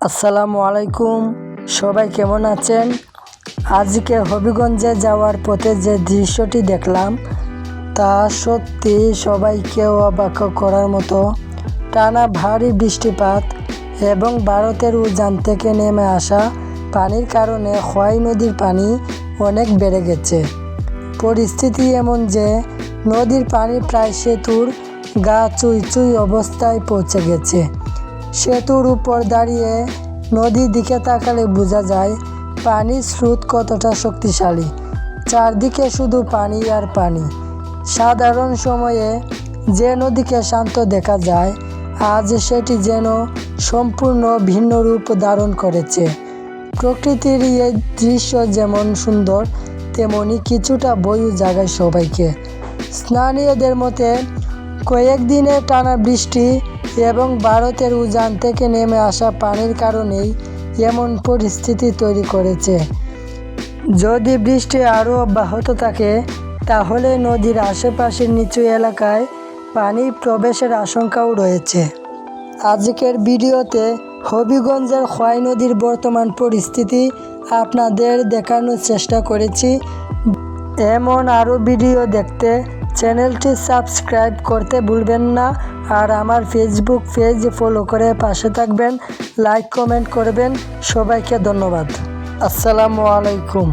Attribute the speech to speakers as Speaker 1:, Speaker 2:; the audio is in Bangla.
Speaker 1: আসসালামু আলাইকুম, সবাই কেমন আছেন? আজকে হবিগঞ্জে যাওয়ার পথে যে দৃশ্যটি দেখলাম তা সত্যি সবাইকে অবাক করার মতো। টানা ভারী বৃষ্টিপাত এবং ভারতের উজান থেকে নেমে আসা পানির কারণে খোয়াই নদীর পানি অনেক বেড়ে গেছে। পরিস্থিতি এমন যে নদীর পানি প্রায় সেতুর গা চুই চুই অবস্থায় পৌঁছে গেছে। সেতুর উপর দাঁড়িয়ে নদীর দিকে তাকালে বোঝা যায় পানির স্রোত কতটা শক্তিশালী। চারদিকে শুধু পানি আর পানি। সাধারণ সময়ে যে নদীকে শান্ত দেখা যায়, আজ সেটি যেন সম্পূর্ণ ভিন্ন রূপ ধারণ করেছে। প্রকৃতির এই দৃশ্য যেমন সুন্দর, তেমনি কিছুটা ভয়ও জাগায় সবাইকে। স্থানীয়দের মতে কয়েকদিনের টানা বৃষ্টি এবং ভারতের উজান থেকে নেমে আসা পানির কারণেই এমন পরিস্থিতি তৈরি করেছে। যদি বৃষ্টি আরও অব্যাহত থাকে তাহলে নদীর আশেপাশের নিচু এলাকায় পানি প্রবেশের আশঙ্কাও রয়েছে। আজকের ভিডিওতে হবিগঞ্জের খোয়াই নদীর বর্তমান পরিস্থিতি আপনাদের দেখানোর চেষ্টা করেছি। এমন আরও ভিডিও দেখতে চ্যানেলটি সাবস্ক্রাইব করতে ভুলবেন না, আর আমার ফেসবুক পেজ ফলো করে পাশে থাকবেন, লাইক কমেন্ট করবেন। সবাইকে ধন্যবাদ। আসসালামু আলাইকুম।